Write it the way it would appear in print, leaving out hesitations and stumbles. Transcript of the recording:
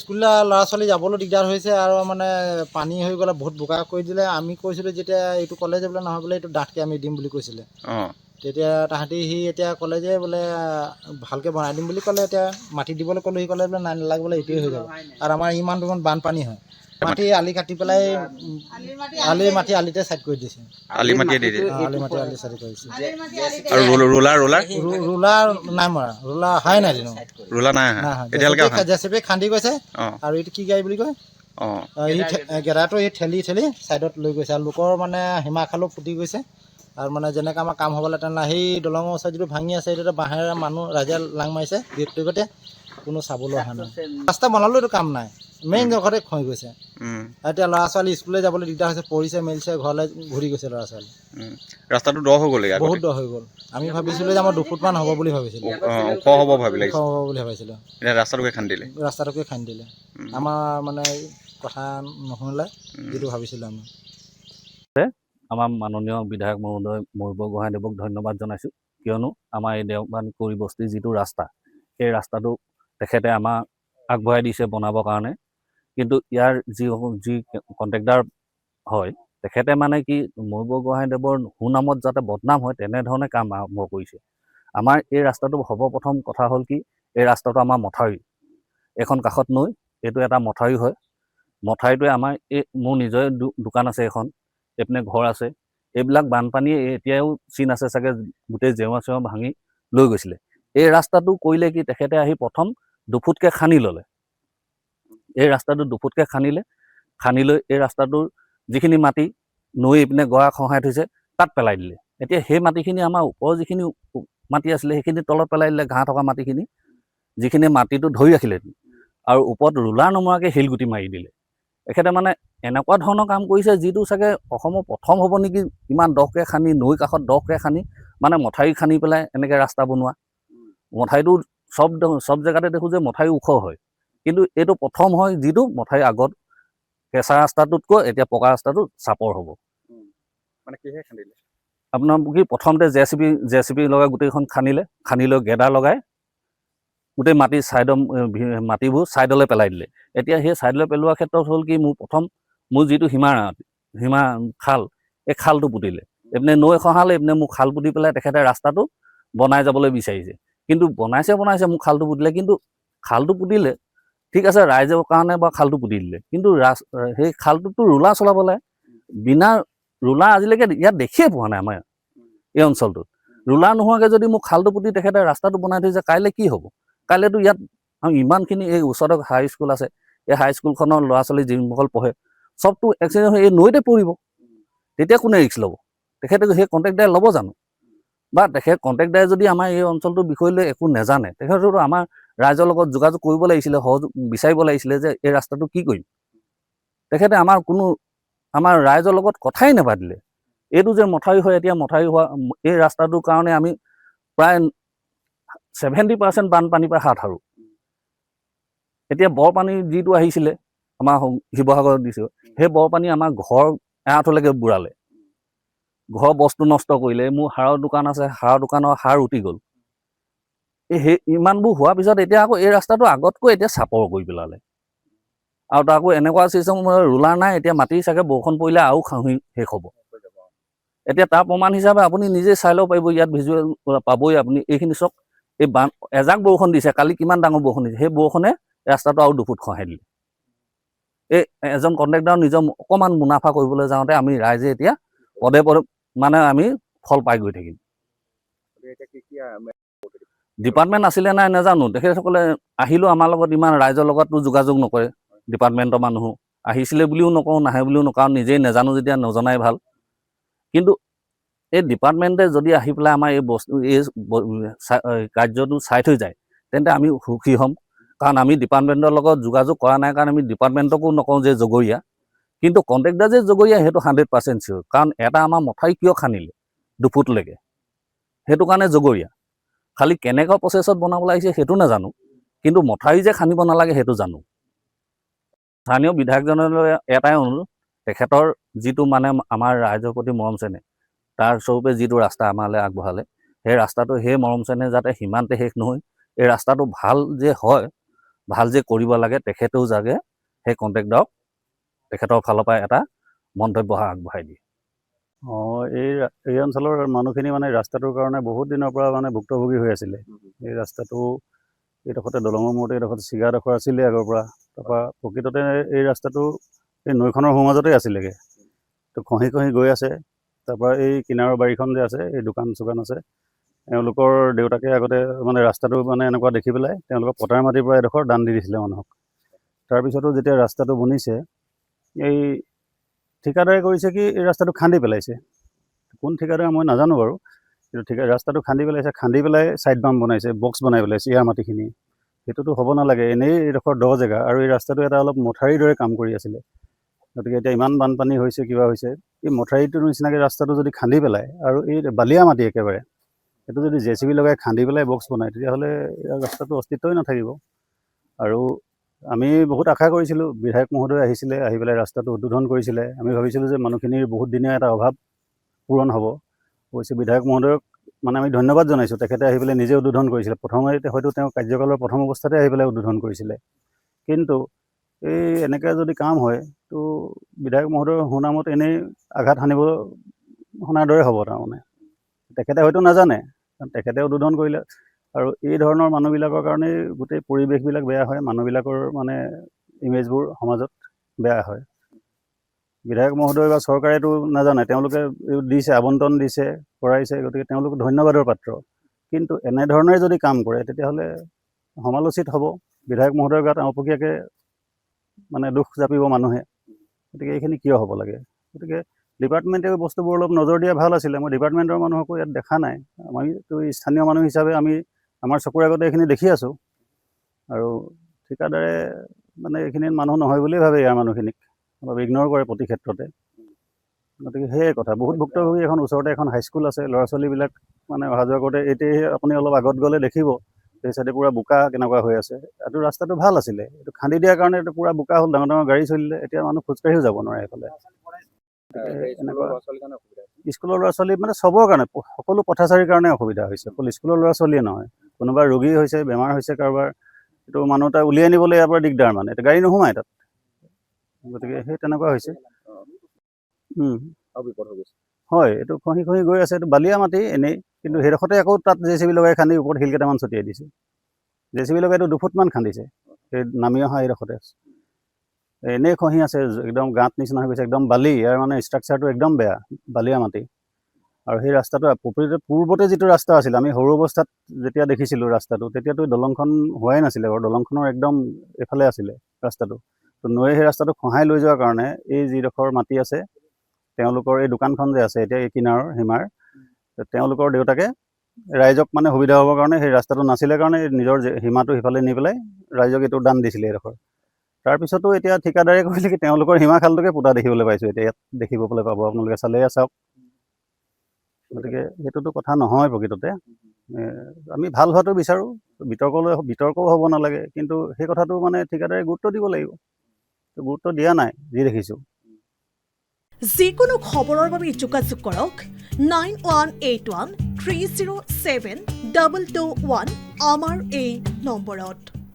স্কুলীয়া ল'ৰা ছোৱালী যাবলৈ দিগদাৰ হৈছে আৰু মানে পানী হৈ গ'লে বহুত বোকা কৰি দিলে। আমি কৈছিলোঁ যেতিয়া এইটো ক'লে যে বোলে নহয় বোলে এইটো ডাঠকৈ আমি দিম বুলি কৈছিলে। তেতিয়া তাহাঁতি এতিয়া ক'লে যে বোলে ভালকৈ বনাই দিম বুলি ক'লে। এতিয়া মাটি দিবলৈ ক'লোঁ, সি ক'লে বোলে নাই নালাগে বোলে এইটোৱে হৈ যাব। আৰু আমাৰ ইমান বানপানী হয়, মাটি আলি কাটি পেলাই আলিতে ছাইড কৰি দিছে। আলি মাটি ছাইড কৰিছে। আৰু ৰোলাৰ নাই মৰা, ৰোলাৰ অহাই নাই দিনো। জেচিপি খান্দি গৈছে। আৰু এইটো কি গাড়ী বুলি কয়, গেদাটো ঠেলি ছাইডত লৈ গৈছে। আৰু লোকৰ মানে হিমাখালো ফুটি গৈছে। আৰু মানে যেনেকৈ আমাৰ কাম হ'বলৈ তেনেহ'লে সেই দলঙৰ ওচৰত যিটো ভাঙি আছে এইটো বাঁহেৰে মানুহ ৰাইজে লাং মাৰিছে ব্যক্তিগতে, কোনো চাবলৈ অহা নাই। ৰাস্তা বনালেও এইটো কাম নাই, মেইন জেগাতে খহি গৈছে। এতিয়া ল'ৰা ছোৱালী স্কুললৈ যাবলৈ দিগদাৰ হৈছে, পৰিছে মেলিছে, ঘৰলৈ ঘূৰি গৈছে ল'ৰা ছোৱালী। ৰাস্তাটো দ হৈ গ'ল, বহুত দ হৈ গ'ল। আমি ভাবিছিলোঁ যে আমাৰ 2 ফুটমান হ'ব বুলি ভাবিছিলোঁ, ওখ হ'ব বুলি ভাবিছিলোঁ। ৰাস্তাটোকে খান্দি দিলে। আমাৰ মানে কথা নুশুনিলে যিটো ভাবিছিলোঁ আমি। আমাৰ মাননীয় বিধায়ক মহোদয় মহিবুৰ গোহাঁইদেৱক ধন্যবাদ জনাইছোঁ, কিয়নো আমাৰ এই দেওবান কৰি বস্তিৰ যিটো ৰাস্তা, সেই ৰাস্তাটো তেখেতে আমাক আগবঢ়াই দিছে বনাবৰ কাৰণে। কিন্তু ইয়াৰ যি কণ্ট্ৰেক্টাৰ হয়, তেখেতে মানে কি মহিবুৰ গোহাঁইদেৱৰ সুনামত যাতে বদনাম হয় তেনেধৰণে কাম আৰম্ভ কৰিছে। আমাৰ এই ৰাস্তাটো সৰ্বপ্ৰথম কথা হ'ল কি, এই ৰাস্তাটো আমাৰ মথাউৰি, এখন কাষত নৈ, এইটো এটা মথাউৰি হয়। মথাউৰিটোৱে আমাৰ মোৰ নিজৰে দোকান আছে, এখন এইপিনে ঘৰ আছে। এইবিলাক বানপানীয়ে এতিয়াও চিন আছে চাগে, গোটেই জেওৰা চেওৰা ভাঙি লৈ গৈছিলে। এই ৰাস্তাটো কৰিলে কি, তেখেতে আহি প্ৰথম 2 ফুটকৈ খান্দি ল'লে। এই ৰাস্তাটো 2 ফুটকৈ খান্দি লৈ এই ৰাস্তাটোৰ যিখিনি মাটি নৈ এইপিনে গৰা খহাই থৈছে তাত পেলাই দিলে। এতিয়া সেই মাটিখিনি আমাৰ ওপৰৰ যিখিনি মাটি আছিলে সেইখিনি তলত পেলাই দিলে, ঘাঁহ থকা মাটিখিনি, যিখিনি মাটিটো ধৰি ৰাখিলে। আৰু ওপৰত ৰোলাৰ নমৰাকৈ শিলগুটি মাৰি দিলে। এখেতে মানে এনেকুৱা ধৰণৰ কাম কৰিছে যিটো চাগে অসমৰ প্ৰথম হ'ব নেকি। ইমান দকৈ খান্দি, নৈ কাষত দকৈ খান্দি, মানে মথাউৰি খান্দি পেলাই এনেকৈ ৰাস্তা বনোৱা। মথাউৰিটো চব জেগাতে দেখোঁ যে মথাউৰি ওখ হয়, কিন্তু এইটো প্ৰথম হয় যিটো মথাউৰি আগত কেঁচা ৰাস্তাটোতকৈ এতিয়া পকা ৰাস্তাটো চাপৰ হ'ব। মানে কিহে খান্দিলে? আপোনাৰ কি প্ৰথমতে জেচিপি লগাই গোটেইখন খান্দি লৈ গেদা লগাই গোটেই মাটিবোৰ ছাইডলৈ পেলাই দিলে। এতিয়া সেই ছাইডলৈ পেলোৱাৰ ক্ষেত্ৰত হ'ল কি, মোৰ যিটো সীমা খাল, এই খালটো পুতিলে। এইপিনে নৈ খহালে, এইপিনে মোক খাল পুতি পেলাই তেখেতে ৰাস্তাটো বনাই যাবলৈ বিচাৰিছে। কিন্তু বনাইছে মোক খালটো পুতিলে, কিন্তু খালটো পুতিলে ঠিক আছে, ৰাইজৰ কাৰণে বা খালটো পুতি দিলে, কিন্তু সেই খালটোতো ৰোলাৰ চলাবলৈ, বিনা ৰোলাৰ আজিলৈকে ইয়াত দেখিয়ে পোৱা নাই আমাৰ এই অঞ্চলটোত। ৰোলাৰ নোহোৱাকৈ যদি মোক খালটো পুতি তেখেতে ৰাস্তাটো বনাই থৈছে, কাইলৈ কি হ'ব? কাইলৈতো ইয়াত ইমানখিনি এই ওচৰতে হাইস্কুল আছে, এই হাইস্কুলখনৰ ল'ৰা ছোৱালী যিসকল পঢ়ে চবতো এক্সিডেণ্ট হৈ এই নৈতে পৰিব। তেতিয়া কোনে ৰিক্স ল'ব? তেখেতে সেই কণ্ট্ৰেক্টদাৰে ল'ব জানো? বা কণ্ট্ৰেক্টদাৰে যদি আমাৰ এই অঞ্চলটোৰ বিষয় লৈ একো নাজানে, তেখেতেতো আমাৰ ৰাইজৰ লগত যোগাযোগ কৰিব লাগিছিলে, সহযোগ বিচাৰিব লাগিছিলে যে এই ৰাস্তাটো কি কৰিম। তেখেতে আমাৰ ৰাইজৰ লগত কথাই নাপাতিলে। এইটো যে মথাউৰি হয়, এতিয়া মথাউৰি হোৱা এই ৰাস্তাটোৰ কাৰণে আমি প্ৰায় 70% বানপানীৰ পৰা হাত সাৰোঁ। এতিয়া বৰপানী যিটো আহিছিলে আমাৰ শিৱসাগৰত দিছোঁ, সেই বৰপানী আমাৰ ঘৰ এআঁঠলৈকে বুঢ়ালে, ঘৰৰ বস্তু নষ্ট কৰিলে। মোৰ সাৰৰ দোকান আছে, সাৰৰ দোকানৰ সাৰ উটি গ'ল। সেই ইমানবোৰ হোৱাৰ পিছত এতিয়া আকৌ এই ৰাস্তাটো আগতকৈ এতিয়া চাপৰ কৰি পেলালে। আৰু তাৰ আকৌ এনেকুৱা চিষ্টেম ৰোলাৰ নাই, এতিয়া মাটি চাগে বৰষুণ পৰিলে আৰু খাহি শেষ হ'ব। এতিয়া তাৰ প্ৰমাণ হিচাপে আপুনি নিজে চাই ল'ব পাৰিব, ইয়াত ভিজুৱেল পাবই আপুনি। এইখিনি চাওক, এই এজাক বৰষুণ দিছে, কালি কিমান ডাঙৰ বৰষুণ দিছে, সেই বৰষুণে ৰাস্তাটো আৰু 2 ফুট খহাই দিলে। এজন কণ্ট্ৰেক্টাৰ নিজৰ অকণমান মুনাফা কৰিবলৈ যাওঁতে আমি ৰাইজে এতিয়া পদে মানে আমি ফল পাই গৈ থাকিম। ডিপাৰ্টমেণ্ট আছিলে নাই নাজানো, তেখেতসকলে আহিলেও আমাৰ লগত ইমান ৰাইজৰ লগতো যোগাযোগ নকৰে। ডিপাৰ্টমেণ্টৰ মানুহো আহিছিলে বুলিও নকওঁ, নাহে বুলিও নকওঁ, কাৰণ নিজেই নাজানো যেতিয়া নজনাই ভাল। কিন্তু এই ডিপাৰ্টমেণ্টে যদি আহি পেলাই আমাৰ এই কাৰ্যটো চাই থৈ যায়, তেন্তে আমি সুখী হ'ম। কাৰণ আমি ডিপাৰ্টমেণ্টৰ লগত যোগাযোগ কৰা নাই কাৰণে আমি ডিপাৰ্টমেণ্টকো নকওঁ যে জগৰীয়া, কিন্তু কণ্ট্ৰেক্টাৰ যে জগৰীয়া সেইটো 100% চিয়'ৰ। কাৰণ এটা আমাৰ মথাউৰি কিয় খান্দিলে 2 ফুটলৈকে, সেইটো কাৰণে জগৰীয়া। খালি কেনেকুৱা প্ৰচেছত বনাবলৈ আহিছে সেইটো নাজানো, কিন্তু মথাউৰি যে খান্দিব নালাগে সেইটো জানো। স্থানীয় বিধায়কজনলৈ এটাই অনুৰোধ, তেখেতৰ যিটো মানে আমাৰ ৰাইজৰ প্ৰতি মৰম চেনেহ, তাৰ স্বৰূপে যিটো ৰাস্তা আমালৈ আগবঢ়ালে, সেই ৰাস্তাটো সেই মৰম চেনেহ যাতে সিমানতে শেষ নহয়। এই ৰাস্তাটো ভাল যে হয়, ভাল যে কৰিব লাগে তেখেতেও যাগে সেই কণ্ট্ৰেক্টৰক তেখেতৰ ফালৰ পৰা এটা মন্তব্য আগবঢ়াই দিয়ে। এই অঞ্চলৰ মানুহখিনি মানে ৰাস্তাটোৰ কাৰণে বহুত দিনৰ পৰা মানে ভুক্তভোগী হৈ আছিলে। এই ৰাস্তাটো এইডোখৰতে দলঙৰ মূৰতে এইডোখৰতে চিগাডোখৰ আছিলে আগৰ পৰা। তাৰপৰা প্ৰকৃততে এই ৰাস্তাটো এই নৈখনৰ সোঁমাজতে আছিলেগৈ। তো খহি গৈ আছে। তাৰপৰা এই কিনাৰৰ বাৰীখন যে আছে, এই দোকান চোকান আছে, তেওঁলোকৰ দেউতাকে আগতে মানে ৰাস্তাটো মানে এনেকুৱা দেখি পেলাই তেওঁলোকৰ পথাৰ মাটিৰ পৰা এডোখৰ দান দি দিছিলে মানুহক। তাৰপিছতো যেতিয়া ৰাস্তাটো বনিছে, এই ঠিকাদাৰে কৰিছে কি এই ৰাস্তাটো খান্দি পেলাইছে। কোন ঠিকাদাৰে মই নাজানো বাৰু, কিন্তু ৰাস্তাটো খান্দি পেলাইছে, খান্দি পেলাই ছাইড বাম বনাইছে, বক্স বনাই পেলাইছে ইয়াৰ মাটিখিনি। সেইটোতো হ'ব নালাগে, এনেই এইডোখৰ দ জেগা আৰু এই ৰাস্তাটো এটা অলপ মথাউৰিৰ দৰে কাম কৰি আছিলে। গতিকে এতিয়া ইমান বানপানী হৈছে, কিবা হৈছে, এই মথাউৰিটোৰ নিচিনাকৈ ৰাস্তাটো যদি খান্দি পেলাই আৰু এই বালিয়া মাটি একেবাৰে, সেইটো যদি JCB লগাই খান্দি পেলাই বক্স বনায়, তেতিয়াহ'লে ৰাস্তাটো অস্তিত্বই নাথাকিব। আৰু আমি বহুত আশা কৰিছিলোঁ, বিধায়ক মহোদয় আহিছিলে, আহি পেলাই ৰাস্তাটো উদ্বোধন কৰিছিলে। আমি ভাবিছিলোঁ যে মানুহখিনিৰ বহুত দিনীয়া এটা অভাৱ পূৰণ হ'ব। অৱশ্যে বিধায়ক মহোদয়ক মানে আমি ধন্যবাদ জনাইছোঁ, তেখেতে আহি পেলাই নিজে উদ্বোধন কৰিছিলে। প্ৰথমতে হয়তো তেওঁ কাৰ্যকালৰ প্ৰথম অৱস্থাতে আহি পেলাই উদ্বোধন কৰিছিলে। কিন্তু এই এনেকৈ যদি কাম হয়, তো বিধায়ক মহোদয়ৰ সুনামত এনেই আঘাত শুনাৰ দৰে হ'ব। তাৰমানে তেখেতে হয়তো নাজানে, তেখেতে উদ্বোধন কৰিলে। আৰু এই ধৰণৰ মানুহবিলাকৰ কাৰণেই গোটেই পৰিৱেশবিলাক বেয়া হয়, মানুহবিলাকৰ মানে ইমেজবোৰ সমাজত বেয়া হয়। বিধায়ক মহোদয় বা চৰকাৰেতো নাজানে, তেওঁলোকে দিছে, আবণ্টন দিছে, কৰাইছে, গতিকে তেওঁলোক ধন্যবাদৰ পাত্ৰ। কিন্তু এনেধৰণে যদি কাম কৰে তেতিয়াহ'লে সমালোচিত হ'ব। বিধায়ক মহোদয়ৰ গাত অপকীয়াকৈ মানে দুখ জাপিব মানুহে। গতিকে এইখিনি কিয় হ'ব লাগে? গতিকে ডিপাৰ্টমেণ্টে বস্তুবোৰ অলপ নজৰ দিয়া ভাল আছিলে। মই ডিপাৰ্টমেণ্টৰ মানুহকো ইয়াত দেখা নাই। আমিতো স্থানীয় মানুহ হিচাপে আমাৰ চকুৰ আগতে এইখিনি দেখি আছোঁ। আৰু ঠিকাদাৰে মানে এইখিনিত মানুহ নহয় বুলিয়ে ভাবে, ইয়াৰ মানুহখিনিক অলপ ইগন'ৰ কৰে প্ৰতি ক্ষেত্ৰতে। গতিকে সেয়াই কথা, বহুত ভুক্তভোগী। এখন ওচৰতে এখন হাইস্কুল আছে, ল'ৰা ছোৱালীবিলাক মানে অহা যোৱা কৰোঁতে এতিয়া আপুনি অলপ আগত গ'লে দেখিব সেই চাইডে পূৰা বোকা কেনেকুৱা হৈ আছে। এইটো ৰাস্তাটো ভাল আছিলে, এইটো খান্দি দিয়াৰ কাৰণে এইটো পূৰা বোকা হ'ল, ডাঙৰ ডাঙৰ গাড়ী চলিলে, এতিয়া মানুহ খোজকাঢ়িও যাব নোৱাৰে এইফালে। স্কুলৰ ল'ৰা ছোৱালী মানে চবৰ কাৰণে, সকলো পথাচাৰীৰ কাৰণে অসুবিধা হৈছে, অকল স্কুলৰ ল'ৰা ছোৱালীয়ে নহয়। কোনোবা ৰোগী হৈছে, বেমাৰ হৈছে কাৰোবাৰ, এইটো মানুহ এটা উলিয়াই নিবলৈ ইয়াৰ পৰা দিগদাৰ, মানে এতিয়া গাড়ী নোসোমায় তাত। গতিকে সেই তেনেকুৱা হৈছে। হয়, এইটো খহি গৈ আছে। এইটো বালিয়া মাটি এনেই, কিন্তু সেইডোখৰতে আকৌ তাত JCB লগাই খান্দি ওপৰত শিল কেইটামান ছটিয়াই দিছে। JCB লগাই এইটো 2 ফুটমান খান্দিছে, সেই নামি অহা এইডোখৰতে এনেই খহি আছে, একদম গাঁত নিচিনা হৈ গৈছে, একদম বালি। ইয়াৰ মানে ষ্ট্ৰাকচাৰটো একদম বেয়া, বালিয়া মাটি। আৰু সেই ৰাস্তাটো পূৰ্বতে যিটো ৰাস্তা আছিল, আমি সৰু অৱস্থাত যেতিয়া দেখিছিলোঁ ৰাস্তাটো, তেতিয়াতো দলংখন হোৱাই নাছিলে, দলংখনৰ একদম এইফালে আছিলে ৰাস্তাটো। তো নৈয়ে সেই ৰাস্তাটো খহাই লৈ যোৱাৰ কাৰণে এই যিডোখৰ মাটি আছে, তেওঁলোকৰ এই দোকানখন যে আছে এতিয়া এই কিনাৰৰ সীমাৰ, তেওঁলোকৰ দেউতাকে ৰাইজক মানে সুবিধা হ'বৰ কাৰণে সেই ৰাস্তাটো নাছিলে কাৰণে নিজৰ সীমাটো সিফালে নি পেলাই ৰাইজক এইটো দান দিছিলে এইডোখৰ। তাৰপিছতো এতিয়া ঠিকাদাৰে কৰিলে কি, তেওঁলোকৰ সীমা খালটোকে পোতা দেখিবলৈ পাইছোঁ এতিয়া, ইয়াত দেখিবলৈ পাব আপোনালোকে, চালেই চাওক। গতিকে সেইটোতো কথা নহয় প্ৰকৃততে। আমি ভাল হোৱাটো বিচাৰোঁ, বিতৰ্কও হ'ব নালাগে, কিন্তু সেই কথাটো মানে ঠিকাদাৰে গুৰুত্ব দিব লাগিব। গুৰুত্ব দিয়া নাই যি দেখিছোঁ। যিকোনো খবৰৰ বাবে যোগাযোগ কৰক 9181 307 221 আমাৰ এই নম্বৰত।